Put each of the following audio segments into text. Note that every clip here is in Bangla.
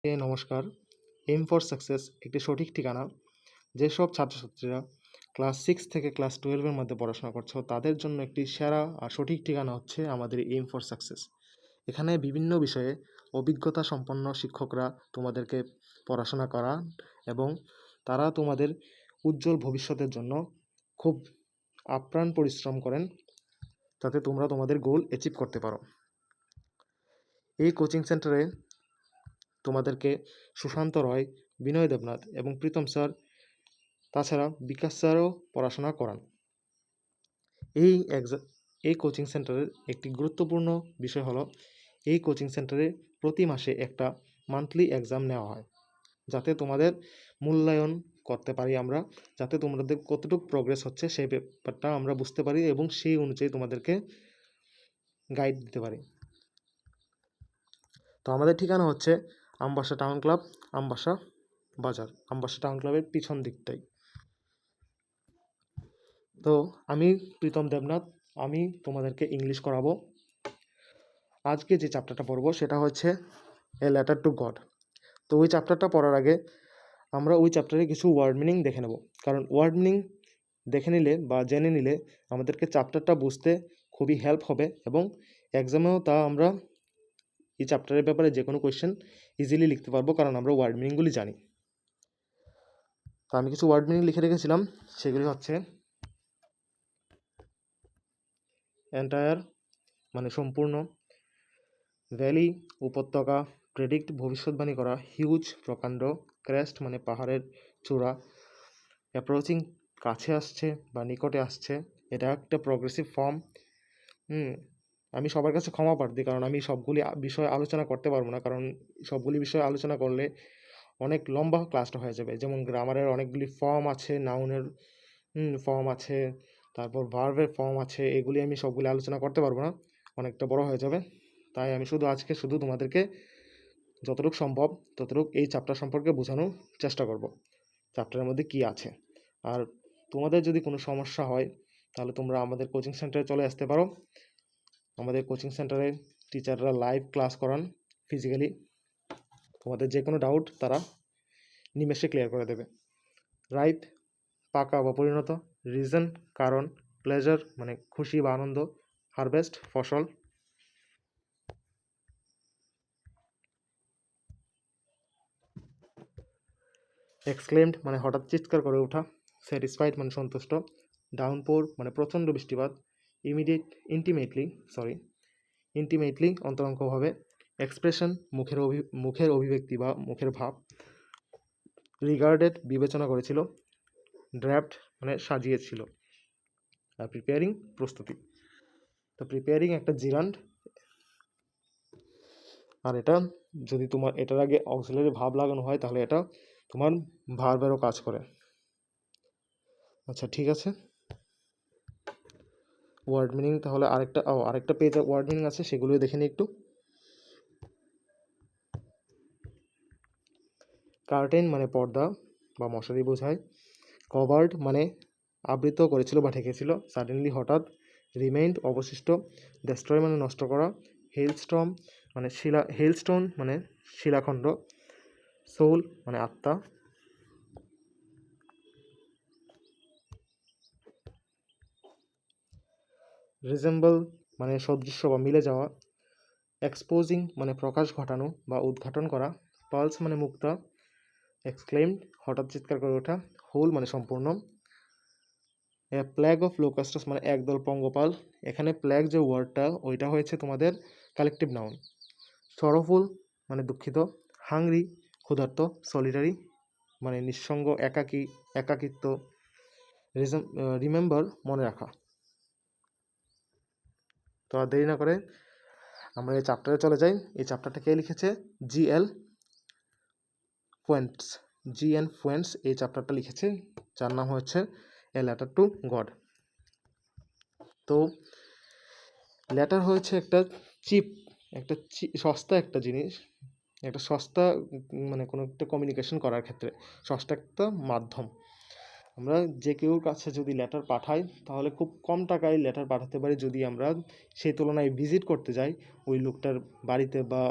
নমস্কার। এম ফর সাকসেস একটি সঠিক ঠিকানা। যেসব ছাত্রছাত্রীরা ক্লাস 6 থেকে ক্লাস 12 এর মধ্যে পড়াশোনা করছো, তাদের জন্য একটি সেরা আর সঠিক ঠিকানা হচ্ছে আমাদের এম ফর সাকসেস। এখানে বিভিন্ন বিষয়ে অভিজ্ঞতা সম্পন্ন শিক্ষকরা তোমাদেরকে পড়াশোনা করান এবং তারা তোমাদের উজ্জ্বল ভবিষ্যতের জন্য খুব আপ্রাণ পরিশ্রম করেন, যাতে তোমরা তোমাদের গোল অ্যাচিভ করতে পারো। এই কোচিং সেন্টারে তোমাদেরকে সুশান্ত রয়, বিনয় দেবনাথ এবং প্রীতম স্যার, তাছাড়া বিকাশ স্যারও পড়াশোনা করান। এই কোচিং সেন্টারের একটি গুরুত্বপূর্ণ বিষয় হলো, এই কোচিং সেন্টারে প্রতি মাসে একটা মান্থলি এক্সাম নেওয়া হয়, যাতে তোমাদের মূল্যায়ন করতে পারি আমরা, যাতে তোমাদের কতটুকু প্রোগ্রেস হচ্ছে সেই ব্যাপারটা আমরা বুঝতে পারি এবং সেই অনুযায়ী তোমাদেরকে গাইড দিতে পারি। তো আমাদের ঠিকানা হচ্ছে আমবাসা টাউন ক্লাব, আমবাসা বাজার, আমবাসা টাউন ক্লাবের পিছন দিকটাই। তো আমি প্রীতম দেবনাথ, আমি তোমাদেরকে ইংলিশ করাবো। আজকে যে চ্যাপ্টারটা পড়বো সেটা হচ্ছে এ লেটার টু গড। তো ওই চ্যাপ্টারটা পড়ার আগে আমরা ওই চ্যাপ্টারে কিছু ওয়ার্ড মিনিং দেখে নেব, কারণ ওয়ার্ড মিনিং দেখে নিলে বা জেনে নিলে আমাদেরকে চ্যাপ্টারটা বুঝতে খুবই হেল্প হবে এবং এক্সামেও তা আমরা এই চ্যাপ্টারের ব্যাপারে যে কোনো কোয়েশ্চেন ইজিলি লিখতে পারবো, কারণ আমরা ওয়ার্ড মিনিংগুলি জানি। তো আমি কিছু ওয়ার্ড মিনিং লিখে রেখেছিলাম, সেগুলি হচ্ছে এন্টায়ার মানে সম্পূর্ণ, ভ্যালি উপত্যকা, প্রেডিক্ট ভবিষ্যৎবাণী করা, হিউজ প্রকাণ্ড, ক্রেস্ট মানে পাহাড়ের চূড়া, অ্যাপ্রোচিং কাছে আসছে বা নিকটে আসছে, এটা একটা প্রগ্রেসিভ ফর্ম। আমি সবার কাছে ক্ষমা প্রার্থী, কারণ আমি সবগুলি বিষয় আলোচনা করতে পারবো না, কারণ সবগুলি বিষয় আলোচনা করলে অনেক লম্বা ক্লাসটা হয়ে যাবে। যেমন গ্রামারের অনেকগুলি ফর্ম আছে, নাউনের ফর্ম আছে, তারপর ভার্বের ফর্ম আছে, এগুলি আমি সবগুলি আলোচনা করতে পারবো না, অনেকটা বড় হয়ে যাবে। তাই আমি আজকে শুধু তোমাদেরকে যতটুকু সম্ভব ততটুকু এই চ্যাপ্টার সম্পর্কে বোঝানোর চেষ্টা করব, চ্যাপ্টারের মধ্যে কি আছে। আর তোমাদের যদি কোনো সমস্যা হয় তাহলে তোমরা আমাদের কোচিং সেন্টারে চলে আসতে পারো। আমাদের কোচিং সেন্টারে টিচাররা লাইভ ক্লাস করান ফিজিক্যালি। তোমাদের যে কোনো ডাউট তারা নিমেষে ক্লিয়ার করে দেবে। রাইপ পাকা বা পরিণত, রিজন কারণ, প্লেজার মানে খুশি বা আনন্দ, হারভেস্ট ফসল, এক্সক্লেমড মানে হঠাৎ চিৎকার করে ওঠা, স্যাটিসফাইড মানে সন্তুষ্ট, ডাউনপোর মানে প্রচণ্ড বৃষ্টিপাত, ইন্টিমেটলি অন্তরঙ্গভাবে, এক্সপ্রেশন মুখের অভিব্যক্তি বা মুখের ভাব, রিগার্ডেড বিবেচনা করেছিল, ড্রাফট মানে সাজিয়েছিল, আর প্রিপেয়ারিং প্রস্তুতি। তো প্রিপেয়ারিং একটা জিরান্ড, আর এটা যদি তোমার এটার আগে অক্সিলারি ভাব লাগানো হয় তাহলে এটা তোমার ভার্বেরও কাজ করে। আচ্ছা ঠিক আছে, ওয়ার্ড মিনিং তাহলে আরেকটা পেজ ওয়ার্ড মিনিং আছে, সেগুলো দেখে নিই একটু। কার্টেন মানে পর্দা বা মশারি বোঝায়, কভার্ড মানে আবৃত করেছিল বা ঢেকেছিল, সাডেনলি হঠাৎ, রিমেইন্ড অবশিষ্ট, ডেস্ট্রয় মানে নষ্ট করা, হেলস্টোন মানে শিলাখণ্ড, সোল মানে আত্মা, রিজেম্বল মানে সদৃশ্য বা মিলে যাওয়া, এক্সপোজিং মানে প্রকাশ ঘটানো বা উদ্ঘাটন করা, পালস মানে মুক্তা, এক্সক্লেমড হঠাৎ চিৎকার করে ওঠা, হোল মানে সম্পূর্ণ, প্ল্যাগ অফ লোকাস্টাস মানে একদল পঙ্গপাল। এখানে প্ল্যাগ যে ওয়ার্ডটা ওইটা হয়েছে তোমাদের কালেকটিভ নাউন। সরফুল মানে দুঃখিত, হাংরি ক্ষুধার্ত, সলিটারি মানে নিঃসঙ্গ একাকিত্ব, রিমেম্বার মনে রাখা। তো আর দেরি না করে আমরা এই চ্যাপ্টারে চলে যাই। এই চ্যাপ্টারটা কে লিখেছে? জি.এন. ফুয়েন্টস এই চ্যাপ্টারটা লিখেছে, যার নাম হচ্ছে এ লেটার টু গড। তো লেটার হয়েছে একটা সস্তা একটা জিনিস, একটা সস্তা মানে কোনো একটা কমিউনিকেশন করার ক্ষেত্রে সস্তা একটা মাধ্যম। আমরা যে কেউর কাছে যদি লেটার পাঠাই তাহলে খুব কম টাকায় লেটার পাঠাতে পারি, যদি আমরা সেই তুলনায় ভিজিট করতে যাই ওই লোকটার বাড়িতে বা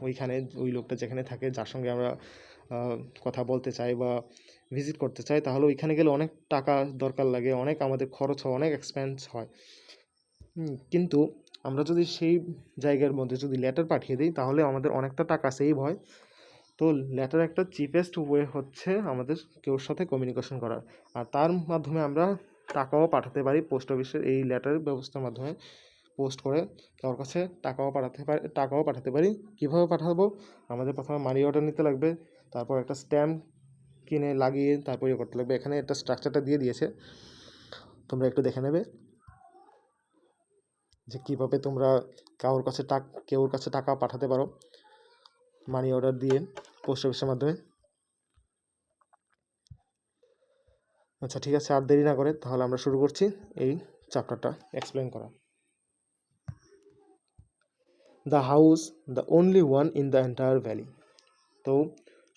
ওইখানে ওই লোকটা যেখানে থাকে, যার সঙ্গে আমরা কথা বলতে চাই বা ভিজিট করতে চাই, তাহলে ওইখানে গেলে অনেক টাকা দরকার লাগে, অনেক আমাদের খরচ হয়, অনেক এক্সপেন্স হয়। কিন্তু আমরা যদি সেই জায়গার মধ্যে যদি লেটার পাঠিয়ে দিই, তাহলে আমাদের অনেকটা টাকা সেভ হয়। তো লেটার একটা চিপেস্ট ওয়ে হচ্ছে আমাদের কেউর সাথে কমিউনিকেশন করার, আর তার মাধ্যমে আমরা টাকাও পাঠাতে পারি পোস্ট অফিসের এই লেটার ব্যবস্থার মাধ্যমে। পোস্ট করে কারোর কাছে টাকাও পাঠাতে পারি। কীভাবে পাঠাবো? আমাদের প্রথমে মানি অর্ডার নিতে লাগবে, তারপর একটা স্ট্যাম্প কিনে লাগিয়ে তারপর ইয়ে করতে লাগবে। এখানে একটা স্ট্রাকচারটা দিয়ে দিয়েছে, তোমরা একটু দেখে নেবে যে কীভাবে তোমরা কেউর কাছে টাকা পাঠাতে পারো মানি অর্ডার দিয়ে পোস্ট অফিসের মাধ্যমে। আচ্ছা, ঠিক আছে, আর দেরি না করে তাহলে আমরা শুরু করছি এই চ্যাপ্টারটা এক্সপ্লেন করা। The house, the only one in the entire valley. তো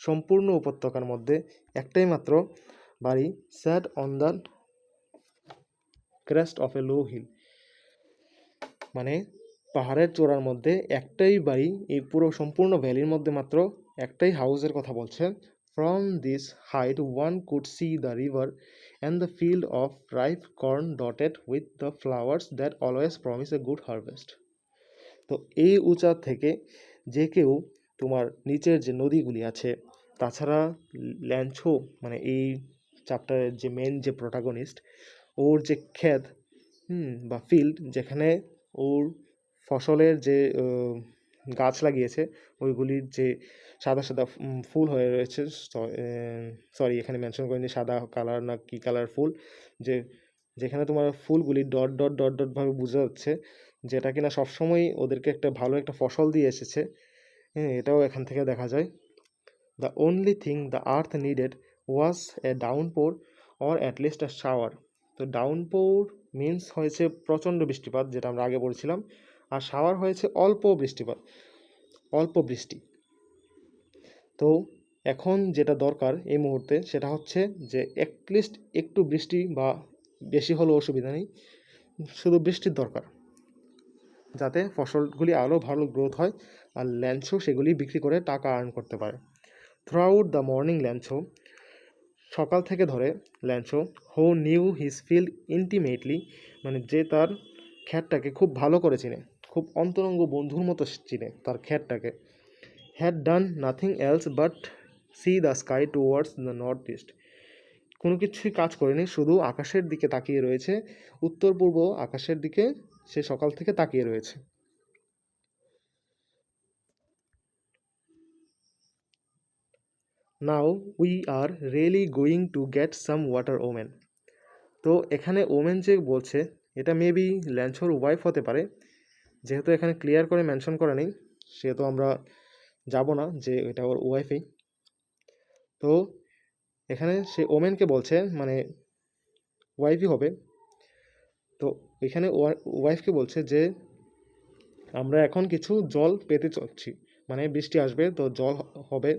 সম্পূর্ণ উপত্যকার মধ্যে একটাই মাত্র বাড়ি, sat on the crest of a low hill, মানে পাহাড়ের চূড়ার মধ্যে একটাই বাড়ি, এই পুরো সম্পূর্ণ ভ্যালির মধ্যে মাত্র একটাই হাউসের কথা বলছে। From this height one could see the river and the field of ripe corn dotted with the flowers that always promise a good harvest. তো এই উঁচা থেকে যে কেউ তোমার নিচের যে নদীগুলি আছে, তাছাড়া ল্যাঞ্ছো মানে এই চ্যাপ্টারের যে মেন যে প্রোটাগনিস্ট, ওর যে ক্ষেত বা ফিল্ড, যেখানে ওর ফসলের যে গাছ লাগিয়েছে, ওইগুলির যে সাদা সাদা ফুল হয়ে রয়েছে, সরি এখানে মেনশন করিনি সাদা কালার না কি কালার ফুল, যেখানে তোমার ফুলগুলি ডট ডট ডট ডট ভাবে বোঝা যাচ্ছে, যেটা কিনা সবসময় ওদেরকে একটা ভালো একটা ফসল দিয়ে এসেছে। এটাও এখান থেকে দেখা যায়। The only thing the earth needed was A ডাউনপোর or at least A shower. তো ডাউনপোর মিন্স হয়েছে প্রচণ্ড বৃষ্টিপাত, যেটা আমরা আগে পড়ছিলাম, আর শাওয়ার হয়েছে অল্প বৃষ্টিপাত, অল্প বৃষ্টি। তো এখন যেটা দরকার এই মুহূর্তে সেটা হচ্ছে যে অ্যাটলিস্ট একটু বৃষ্টি, বা বেশি হলেও অসুবিধা নেই, শুধু বৃষ্টির দরকার, যাতে ফসলগুলি আরও ভালো গ্রোথ হয় আর ল্যান্সো সেগুলি বিক্রি করে টাকা আর্ন করতে পারে। Throughout the morning Lencho, সকাল থেকে ধরে Lencho, who knew his field intimately, মানে যে তার ক্ষেতটাকে খুব ভালো করে চিনে, খুব অন্তরঙ্গ বন্ধুর মতো চিনে তার ক্ষেতটাকে, had done nothing else but see the sky towards the north east. কোনো কিছুই কাজ করেনি, শুধু আকাশের দিকে তাকিয়ে রয়েছে, উত্তর পূর্ব আকাশের দিকে সে সকাল থেকে তাকিয়ে রয়েছে। Now we are really going to get some water women. তো এখানে ওমেন যে বলছে, এটা মেবি ল্যান্সোর ওয়াইফ হতে পারে, যেহেতু এখানে ক্লিয়ার করে মেনশন করা নেই, সেহেতু আমরা যাব না যে এটা ওর ওয়াইফই। তো এখানে সে ওমেনকে বলছে, মানে ওয়াইফই হবে। তো এখানে ওয়াইফকে বলছে যে আমরা এখন কিছু জল পেতে চলছি, মানে বৃষ্টি আসবে তো জল হবে,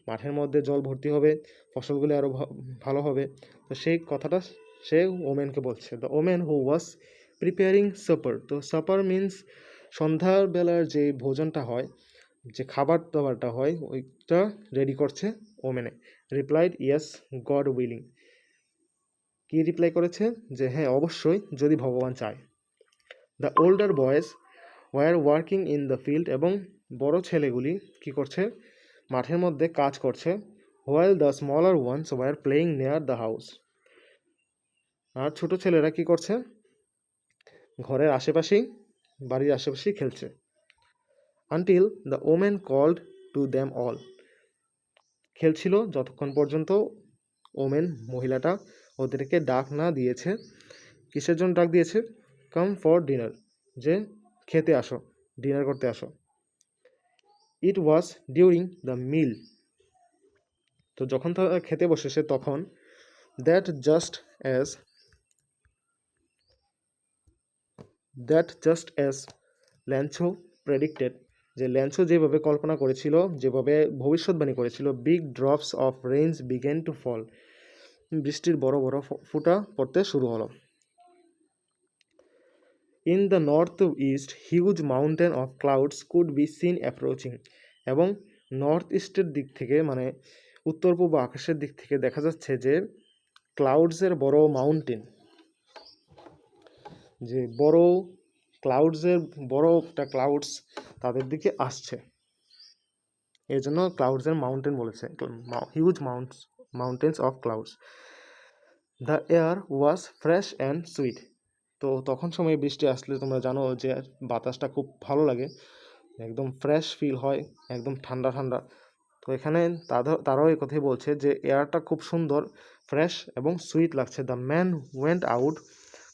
মাঠের মধ্যে জল ভর্তি হবে, ফসলগুলি আরও ভালো হবে। তো সেই কথাটা সে ওমেনকে বলছে। The woman who was preparing supper. তো সাপার মিন্স সন্ধ্যার বেলার যে ভোজনটা হয়, যে খাবার দাবারটা হয়, ওইটা রেডি করছে ওমেনে। Replied yes God willing. কি রিপ্লাই করেছে? যে হ্যাঁ অবশ্যই, যদি ভগবান চায়। The older boys were working in the field. এবং বড় ছেলেগুলি কি করছে? মাঠের মধ্যে কাজ করছে। While the smaller ones were playing near the house. আর ছোট ছেলেরা কি করছে? ঘরের আশেপাশেই, বাড়ির আশেপাশেই খেলছে। Until the women called to them all. খেলছিল যতক্ষণ পর্যন্ত ওমেন মহিলাটা ওদেরকে ডাক না দিয়েছে। কিসের জন্য ডাক দিয়েছে? কাম ফর ডিনার, যে খেতে আসো, ডিনার করতে আসো। It was during the meal. তো যখন তারা খেতে বসেছে তখন, that just as Lencho predicted, যে ল্যান্সো যেভাবে কল্পনা করেছিল, যেভাবে ভবিষ্যৎবাণী করেছিল, big drops of rains began to fall. বৃষ্টির বড় বড় ফুটা পড়তে শুরু হলো। In the north east huge mountain of clouds could be seen approaching. এবং নর্থ ইস্টের দিক থেকে মানে উত্তর পূর্ব আকাশের দিক থেকে দেখা যাচ্ছে যে ক্লাউডসের বড় মাউন্টেন, যে বড় ক্লাউডসের বড় একটা ক্লাউডস তাদের দিকে আসছে, এই জন্য ক্লাউডসের মাউন্টেন বলেছে, huge mountains of clouds. The air was fresh and sweet. তো তখন সময় বৃষ্টি আসলে তোমরা জানো যে বাতাসটা খুব ভালো লাগে, একদম ফ্রেশ ফিল হয়, একদম ঠান্ডা ঠান্ডা। তো এখানে তারাও এই কথাই বলছে যে এয়ারটা খুব সুন্দর, ফ্রেশ এবং সুইট লাগছে। The man went out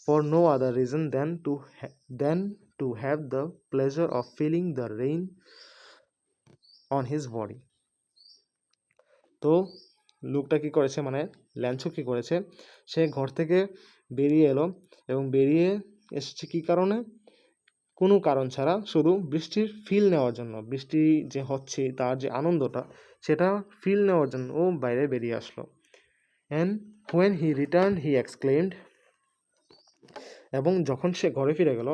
for no other reason then to have the pleasure of feeling the rain on his body. তো লোকটা কী করেছে, মানে ল্যান্সো কী করেছে, সে ঘর থেকে বেরিয়ে এলো এবং বেরিয়ে এসেছে কী কারণে, কোনো কারণ ছাড়া, শুধু বৃষ্টির ফিল নেওয়ার জন্য, বৃষ্টি যে হচ্ছে তার যে আনন্দটা সেটা ফিল নেওয়ার জন্য ও বাইরে বেরিয়ে আসলো। And when he return he exclaimed, এবং যখন সে ঘরে ফিরে গেল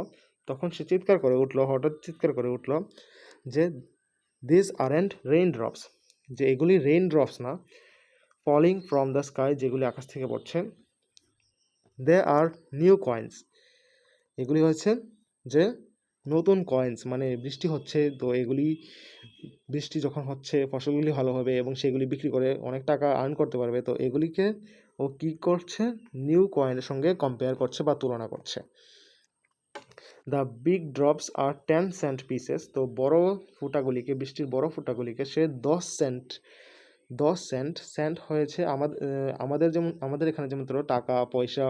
তখন সে চিৎকার করে উঠলো, হঠাৎ চিৎকার করে উঠলো যে দিস আরেন্ট রেইন ড্রপস, যে এগুলি রেইন ড্রপস না, ফলিং ফ্রম দ্য স্কাই, যেগুলি আকাশ থেকে পড়ছে, দে আর নিউ কয়েন্স, এগুলি হচ্ছে যে নতুন কয়েন্স, মানে বৃষ্টি হচ্ছে তো এগুলি, বৃষ্টি যখন হচ্ছে ফসলগুলি ভালো হবে এবং সেগুলি বিক্রি করে অনেক টাকা আর্ন করতে পারবে, তো এগুলিকে ও কী করছে, নিউ কয়েনের সঙ্গে কম্পেয়ার করছে বা তুলনা করছে। The big drops are 10 cent pieces, তো বড় ফুটাগুলিকে, বৃষ্টির বড় ফুটাগুলিকে সে 10 সেন্ট সেন্ট হয়েছে আমাদের যেমন, আমাদের এখানে যেমন ধরো টাকা পয়সা,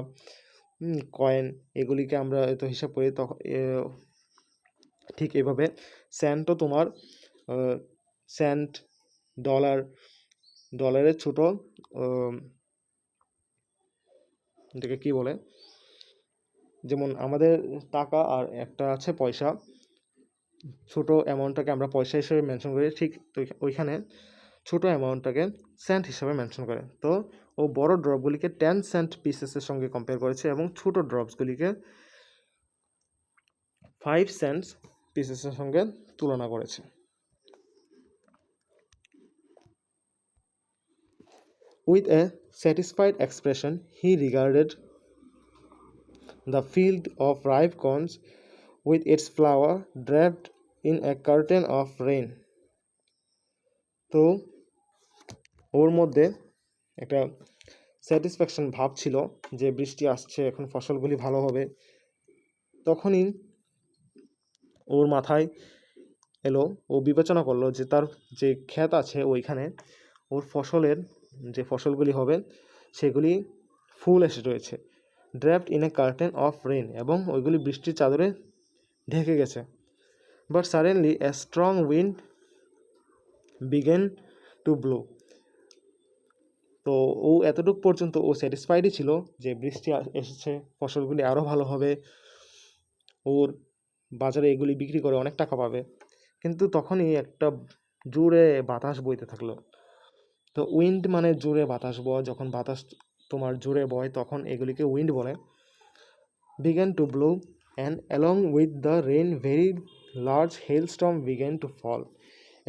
কয়েন, এগুলিকে আমরা এত হিসাব করি, তখন ঠিক এভাবে সেন্টও তোমার সেন্ট, ডলারের ছোট, এটাকে কী বলে, যেমন আমাদের টাকা আর একটা আছে পয়সা, ছোট অ্যামাউন্টটাকে আমরা পয়সা হিসেবে মেনশন করি, ঠিক তো ওইখানে ছোটো অ্যামাউন্টটাকে সেন্ট হিসাবে মেনশন করে। তো ও বড় ড্রপগুলিকে 10 সেন্ট পিসেসের সঙ্গে কম্পেয়ার করেছে এবং ছোটো ড্রপসগুলিকে 5 সেন্টস পিসেসের সঙ্গে তুলনা করেছে। With a satisfied expression he regarded the field of ripe corns with its flower draped in a curtain of rain. তো ওর মধ্যে একটা স্যাটিসফ্যাকশন ভাব ছিল যে বৃষ্টি আসছে, এখন ফসলগুলি ভালো হবে। তখনই ওর মাথায় এলো, ও বিবেচনা করলো যে তার যে ক্ষেত আছে ওইখানে ওর ফসলের যে ফসলগুলি হবে সেগুলি ফুল এসে রয়েছে, draped in a curtain of rain, এবং ওইগুলি বৃষ্টির চাদরে ঢেকে গেছে। But suddenly a strong wind began to blow. তো ও এতটুকু পর্যন্ত ও স্যাটিসফাইডই ছিল যে বৃষ্টি এসেছে, ফসলগুলি আরও ভালো হবে, ওর বাজারে এগুলি বিক্রি করে অনেক টাকা পাবে। কিন্তু তখনই একটা জোরে বাতাস বইতে থাকলো। তো উইন্ড মানে জোরে বাতাস বয়, যখন বাতাস তোমার জোরে বয় তখন এগুলিকে উইন্ড বলে। Began to blow and along with the rain very large hailstorm began to fall,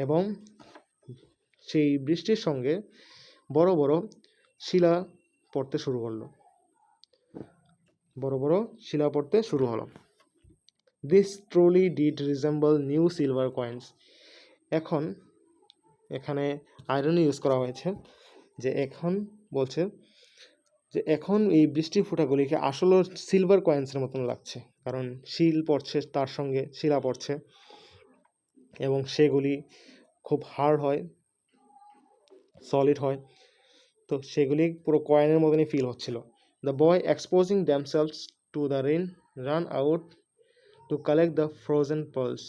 এবং সেই বৃষ্টির সঙ্গে বড় বড় শিলা পড়তে শুরু করলো, বড় বড় শিলা পড়তে শুরু হলো। This truly did resemble new silver coins. এখন এখানে আয়রনি ইউজ করা হয়েছে, যে এখন বলছে যে এখন এই বৃষ্টির ফোঁটাগুলিকে আসলে সিলভার কয়েন্সের মতন লাগছে, কারণ শিল পড়ছে, তার সঙ্গে শিলা পড়ছে এবং সেগুলি খুব হার্ড হয়, সলিড হয়, তো সেগুলি পুরো কয়েনের মতনই ফিল হচ্ছিল। The boy exposing themselves to the rain run out to collect the frozen pearls.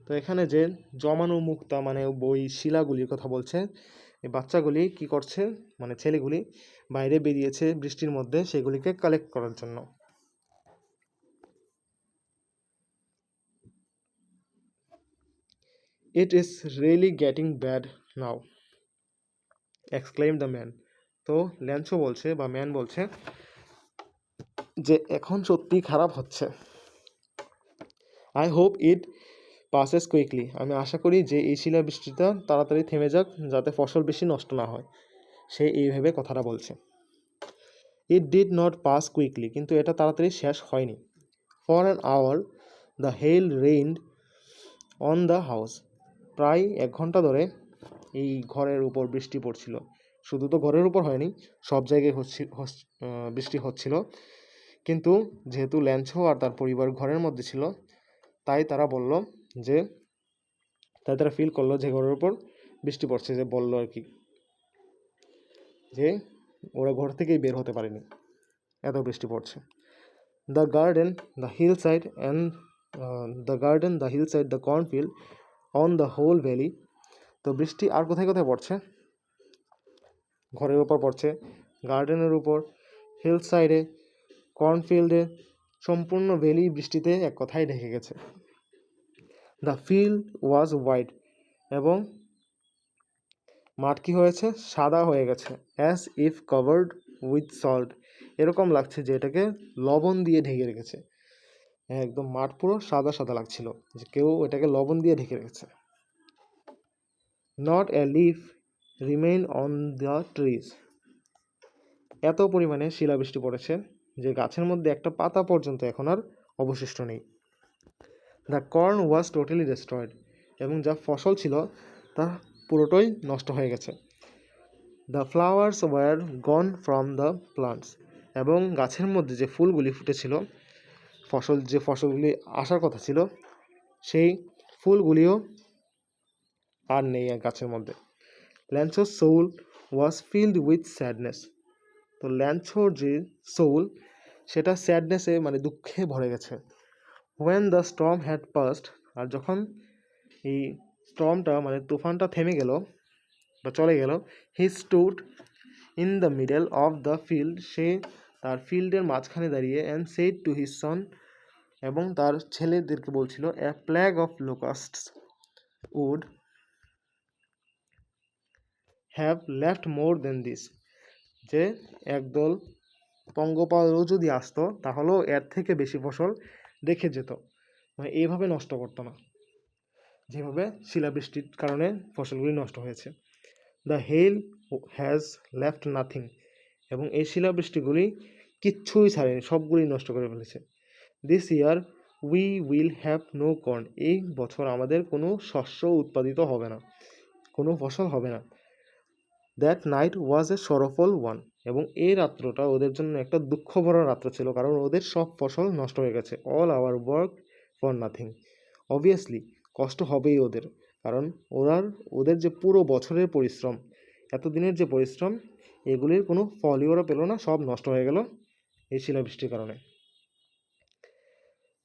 তো এখানে যে জমানো মুক্তা মানে বই শিলাগুলির কথা বলছে, এই বাচ্চাগুলি কি করছে, মানে ছেলেগুলি বাইরে বেরিয়েছে বৃষ্টির মধ্যে সেগুলিকে কালেক্ট করার জন্য। It is really getting bad now, exclaim the man. তো ল্যান্সো বলছে বা ম্যান বলছে যে এখন সত্যি খারাপ হচ্ছে। I hope it passes quickly. আমি আশা করি যে এই শিলাবৃষ্টিটা তাড়াতাড়ি থেমে যাক যাতে ফসল বেশি নষ্ট না হয়। সে এইভাবে কথাটা বলছে। It did not pass quickly, কিন্তু এটা তাড়াতাড়ি শেষ হয়নি। For an hour the hail rained on the house. প্রায় 1 ঘন্টা ধরে এই ঘরের উপর বৃষ্টি পড়ছিল। শুধু তো ঘরের উপর হয়নি, সব জায়গায় বৃষ্টি হচ্ছিল। কিন্তু যেহেতু ল্যাঞ্চো আর তার পরিবার ঘরের মধ্যে ছিল, তাই তারা বলল যে তারা ফিল করলো যে ঘরের উপর বৃষ্টি পড়ছে, যে বললো আর কি যে ওরা ঘর থেকেই বের হতে পারেনি, এত বৃষ্টি পড়ছে। The garden, the hill side and the hill side, the cornfield, on the whole valley. তো বৃষ্টি আর কোথায় কোথায় পড়ছে? ঘরের উপর পড়ছে, গার্ডেনের উপর, হিল সাইডে, কর্নফিল্ডে, সম্পূর্ণ ভ্যালি বৃষ্টিতে এক কথায় ঢেকে গেছে। দ্য ফিল্ড ওয়াজ হোয়াইট, এবং মাঠ কি হয়েছে? সাদা হয়ে গেছে। As if covered with salt, এরকম লাগছে যে এটাকে লবণ দিয়ে ঢেকে রেখেছে। একদম মাঠ পুরো সাদা সাদা লাগছিল, যে কেউ এটাকে লবণ দিয়ে ঢেকে রেখেছে। Not a leaf remain on the trees, এত পরিমাণে শিলাবৃষ্টি পড়েছে যে গাছের মধ্যে একটা পাতা পর্যন্ত এখন আর অবশিষ্ট নেই। The corn was totally destroyed, এবং যা ফসল ছিল তা পুরোটাই নষ্ট হয়ে গেছে। The flowers war gone from the plants, এবং গাছের মধ্যে যে ফুলগুলি ফুটেছিল, যে ফসলগুলি আসার কথা ছিল, সেই ফুলগুলিও আর নেই গাছের মধ্যে। ল্যান্সোর soul was filled with sadness, তো ল্যান্সোর যে সোল সেটা স্যাডনেসে মানে দুঃখে ভরে গেছে। When the storm had passed, আর যখন এই স্টর্মটা মানে তুফানটা থেমে গেল বা চলে গেল, he stood in the middle of the field, সে তার ফিল্ডের মাঝখানে দাঁড়িয়ে, and said to his son, এবং তার ছেলেদেরকে বলছিল, a plague of locusts would have left more than this, যে একদল পঙ্গপালও যদি আসতো তাহলেও এর থেকে বেশি ফসল রেখে যেত, মানে এইভাবে নষ্ট করতো না যেভাবে শিলাবৃষ্টির কারণে ফসলগুলি নষ্ট হয়েছে। The hail has left nothing, এবং এই শিলাবৃষ্টিগুলি কিচ্ছুই ছাড়েনি, সবগুলি নষ্ট করে ফেলেছে। This year we will have no corn, এই বছর আমাদের কোনো শস্য উৎপাদিত হবে না, কোনো ফসল হবে না। That night was A sorrowful one, এবং এই রাত্রটা ওদের জন্য একটা দুঃখ ভরা রাত্র ছিল, কারণ ওদের সব ফসল নষ্ট হয়ে গেছে। All our work for nothing, obviously কষ্ট হবেই ওদের, কারণ ওদের যে পুরো বছরের পরিশ্রম, এতদিনের যে পরিশ্রম, এগুলির কোনো ফলই ওরা পেল না, সব নষ্ট হয়ে গেল এই শিলাবৃষ্টির কারণে।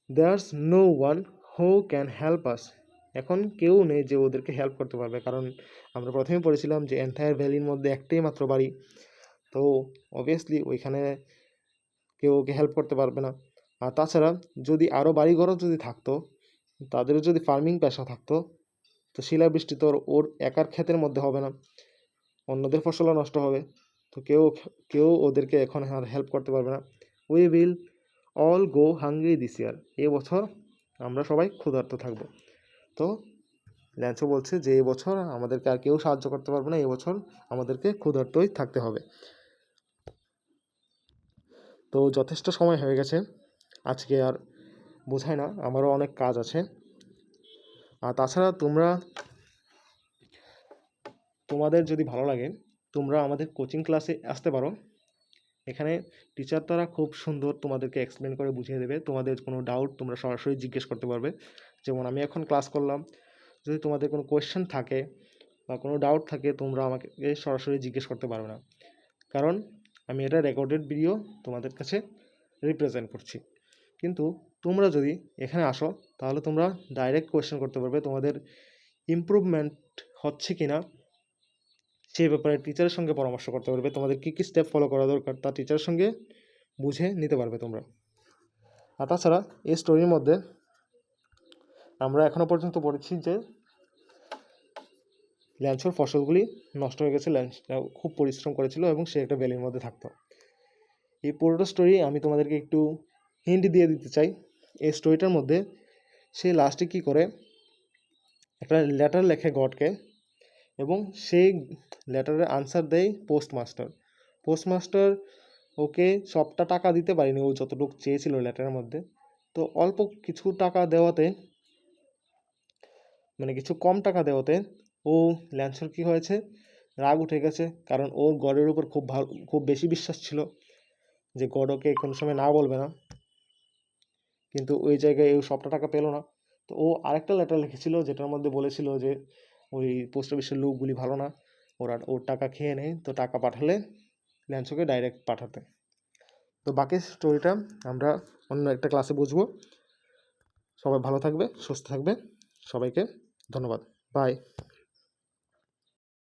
There's no one who can help us, এখন কেউ নেই যে ওদেরকে হেল্প করতে পারবে, কারণ আমরা প্রথমে পড়েছিলাম যে এন্টায়ার ভ্যালির মধ্যে একটাই মাত্র বাড়ি, তো অবভিয়াসলি ওইখানে কেউ ওকে হেল্প করতে পারবে না। আর তাছাড়া যদি আরও বাড়িঘরও যদি থাকতো, তাদেরও যদি ফার্মিং পেশা থাকতো, তো শিলাবৃষ্টি তো ওর একার ক্ষেতের মধ্যে হবে না, অন্যদের ফসলও নষ্ট হবে, তো কেউ ওদেরকে এখন আর হেল্প করতে পারবে না। We will all go hungry this ইয়ার, এবছর আমরা সবাই ক্ষুধার্ত থাকব। তো ল্যান্সো বলছে যে এবছর আমাদেরকে আর কেউ সাহায্য করতে পারবে না, এবছর আমাদেরকে ক্ষুধার্তই থাকতে হবে। তো যথেষ্ট সময় হয়ে গেছে, আজকে আর বোঝায় না, আমারও অনেক কাজ আছে। আর তাছাড়া তোমাদের যদি ভালো লাগে, তোমরা আমাদের কোচিং ক্লাসে আসতে পারো। এখানে টিচার তারা খুব সুন্দর তোমাদেরকে এক্সপ্লেন করে বুঝিয়ে দেবে। তোমাদের কোনো ডাউট তোমরা সরাসরি জিজ্ঞেস করতে পারবে। যেমন আমি এখন ক্লাস করলাম, যদি তোমাদের কোনো কোয়েশ্চেন থাকে বা কোনো ডাউট থাকে, তোমরা আমাকে সরাসরি জিজ্ঞেস করতে পারবে না, কারণ আমি এটা রেকর্ডেড ভিডিও তোমাদের কাছে রিপ্রেজেন্ট করছি। কিন্তু তোমরা যদি এখানে আসো, তাহলে তোমরা ডাইরেক্ট কোয়েশ্চেন করতে পারবে, তোমাদের ইমপ্রুভমেন্ট হচ্ছে কি না সেই ব্যাপারে টিচারের সঙ্গে পরামর্শ করতে পারবে, তোমাদের কী কী স্টেপ ফলো করা দরকার তা টিচারের সঙ্গে বুঝে নিতে পারবে তোমরা। আর তাছাড়া এই স্টোরির মধ্যে আমরা এখনও পর্যন্ত পড়েছি যে ল্যান্সোর ফসলগুলি নষ্ট হয়ে গেছে, ল্যান্স খুব পরিশ্রম করেছিল এবং সে একটা ভ্যালির মধ্যে থাকতো। এই পুরোটা স্টোরি আমি তোমাদেরকে একটু হিন্ট দিয়ে দিতে চাই। এই স্টোরিটার মধ্যে সে লাস্টে কী করে, একটা লেটার লেখে গডকে, এবং সেই লেটারের আনসার দেয় পোস্টমাস্টার। পোস্টমাস্টার ওকে সবটা টাকা দিতে পারেনি, ও যতটুকু চেয়েছিল লেটারের মধ্যে। তো অল্প কিছু টাকা দেওয়াতে, মানে কিছু কম টাকা দেওয়াতে, ও ল্যান্সর কী হয়েছে, রাগ উঠে গেছে, কারণ ওর গডের উপর খুব বেশি বিশ্বাস ছিল যে গড ওকে কোনো সময় না বলবে না। কিন্তু ওই জায়গায় ও সবটা টাকা পেলো না। তো ও আরেকটা লেটার লিখেছিল, যেটার মধ্যে বলেছিল যে ওই পোস্ট অফিসের লোকগুলি ভালো না, ওর টাকা খেয়ে নেয়, তো টাকা পাঠালে ল্যান্সোকে ডাইরেক্ট পাঠাতে। তো বাকি স্টোরিটা আমরা অন্য একটা ক্লাসে বুঝবো। সবাই ভালো থাকবে, সুস্থ থাকবে, সবাইকে ধন্যবাদ, বাই।